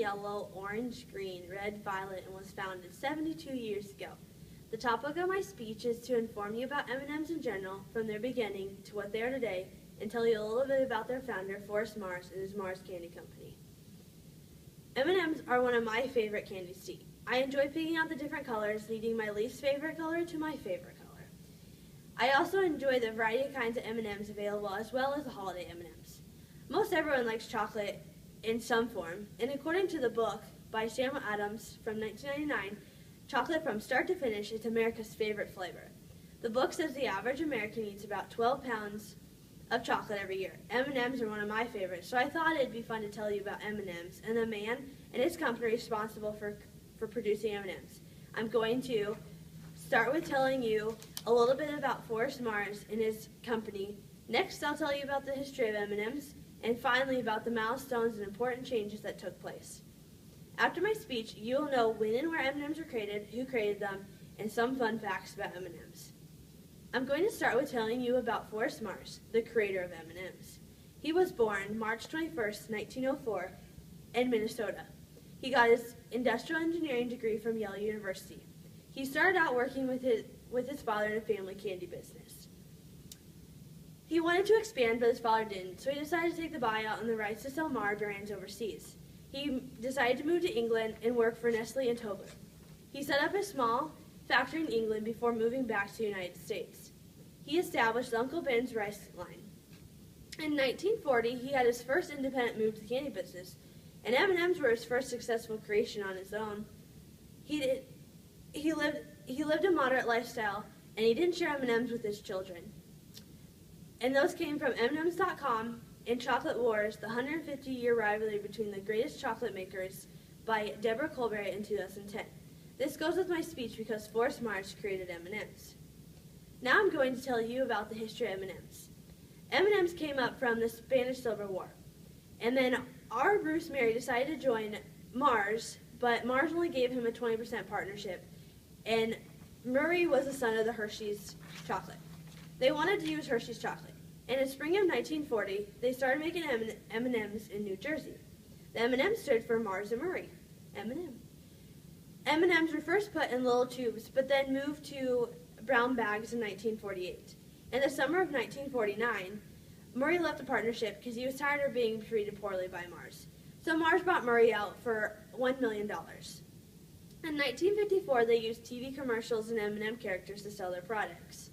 yellow, orange, green, red, violet, and was founded 72 years ago. The topic of my speech is to inform you about M&Ms in general, from their beginning to what they are today, and tell you a little bit about their founder, Forrest Mars, and his Mars Candy Company. M&Ms are one of my favorite candies to eat. I enjoy picking out the different colors, leading my least favorite color to my favorite color. I also enjoy the variety of kinds of M&Ms available, as well as the holiday M&Ms. Most everyone likes chocolate in some form, and according to the book by Samuel Adams from 1999, chocolate from start to finish is America's favorite flavor. The book says the average American eats about 12 pounds of chocolate every year. M&Ms are one of my favorites, so I thought it'd be fun to tell you about M&Ms and the man and his company responsible for producing M&Ms. I'm going to start with telling you a little bit about Forrest Mars and his company. Next, I'll tell you about the history of M&Ms, and finally about the milestones and important changes that took place. After my speech, you'll know when and where M&Ms were created, who created them, and some fun facts about M&Ms. I'm going to start with telling you about Forrest Mars, the creator of M&Ms. He was born March 21st, 1904, in Minnesota. He got his industrial engineering degree from Yale University. He started out working with his father in a family candy business. He wanted to expand, but his father didn't, so he decided to take the buyout and the rights to sell Mars brands overseas. He decided to move to England and work for Nestle and Tobler. He set up a small factory in England before moving back to the United States. He established Uncle Ben's rice line. In 1940, he had his first independent move to the candy business, and M&Ms were his first successful creation on his own. He lived a moderate lifestyle, and he didn't share M&Ms with his children. And those came from M&Ms.com and Chocolate Wars, the 150-year rivalry between the greatest chocolate makers, by Deborah Colbert in 2010. This goes with my speech because Forrest Mars created M&Ms. Now I'm going to tell you about the history of M&Ms. M&Ms came up from the Spanish Civil War. And then our Bruce Mary decided to join Mars, but Mars only gave him a 20% partnership, and Murray was the son of the Hershey's chocolate. They wanted to use Hershey's chocolate. And in spring of 1940, they started making M&Ms in New Jersey. The M&M stood for Mars and Murray. M&M. M&Ms were first put in little tubes, but then moved to brown bags in 1948. In the summer of 1949, Murray left the partnership because he was tired of being treated poorly by Mars. So Mars bought Murray out for $1 million. In 1954, they used TV commercials and M&M characters to sell their products.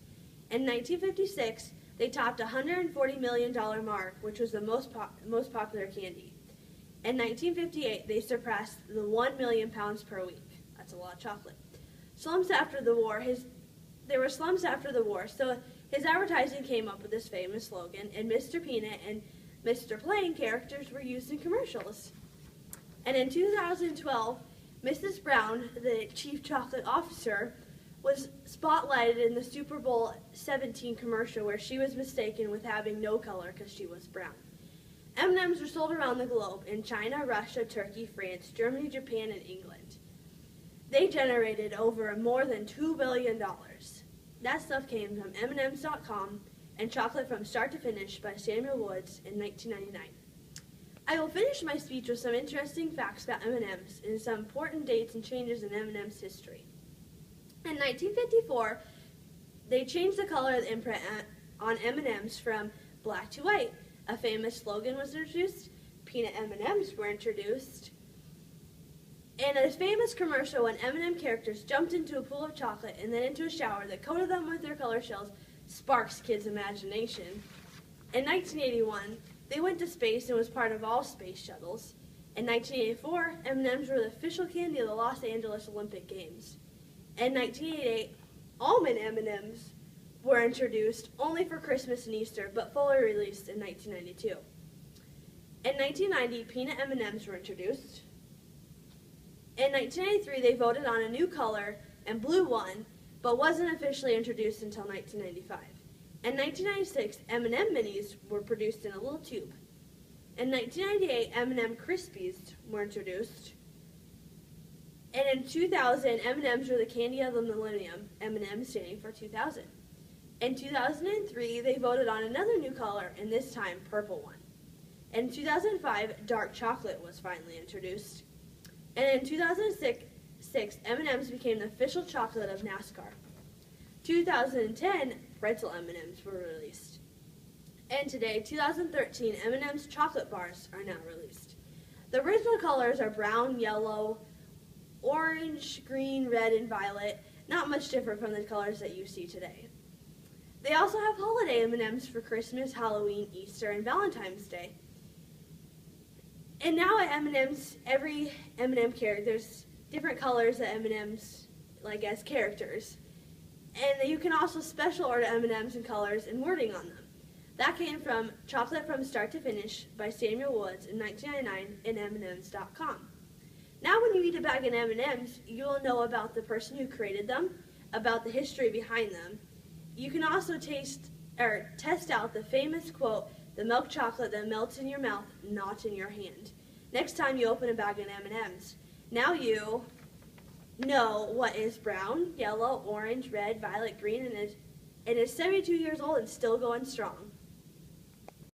In 1956, they topped $140 million mark, which was the most popular candy. In 1958, they surpassed the 1 million pounds per week. That's a lot of chocolate. There were slumps after the war, so his advertising came up with this famous slogan, and Mr. Peanut and Mr. Plain characters were used in commercials. And in 2012, Mrs. Brown, the chief chocolate officer, was spotlighted in the Super Bowl 17 commercial where she was mistaken with having no color because she was brown. M&Ms were sold around the globe in China, Russia, Turkey, France, Germany, Japan, and England. They generated over more than $2 billion. That stuff came from M&Ms.com and Chocolate from Start to Finish by Samuel Woods in 1999. I will finish my speech with some interesting facts about M&Ms and some important dates and changes in M&Ms history. In 1954, they changed the color of the imprint on M&Ms from black to white. A famous slogan was introduced. Peanut M&Ms were introduced. And a famous commercial when M&M characters jumped into a pool of chocolate and then into a shower that coated them with their color shells sparks kids' imagination. In 1981, they went to space and was part of all space shuttles. In 1984, M&Ms were the official candy of the Los Angeles Olympic Games. In 1988, almond M&Ms were introduced only for Christmas and Easter, but fully released in 1992. In 1990, peanut M&Ms were introduced. In 1993, they voted on a new color, and blue won, but wasn't officially introduced until 1995. In 1996, M&M Minis were produced in a little tube. In 1998, M&M Crispies were introduced. And in 2000, M&Ms were the candy of the millennium, M&M standing for 2000. In 2003, they voted on another new color, and this time, purple one. In 2005, dark chocolate was finally introduced. And in 2006, M&Ms became the official chocolate of NASCAR. 2010, Pretzel M&Ms were released. And today, 2013, M&M's chocolate bars are now released. The original colors are brown, yellow, orange, green, red, and violet, not much different from the colors that you see today. They also have holiday M&Ms for Christmas, Halloween, Easter, and Valentine's Day. And now at M&M's, every M&M character, there's different colors that M&M's like as characters. And you can also special order M&Ms and colors and wording on them. That came from Chocolate from Start to Finish by Samuel Woods in 1999 in M&Ms.com. Now when you eat a bag of M&Ms, you'll know about the person who created them, about the history behind them. You can also test out the famous quote, "The milk chocolate that melts in your mouth, not in your hand," next time you open a bag of M&Ms. Now you know what is brown, yellow, orange, red, violet, green, and is 72 years old and still going strong.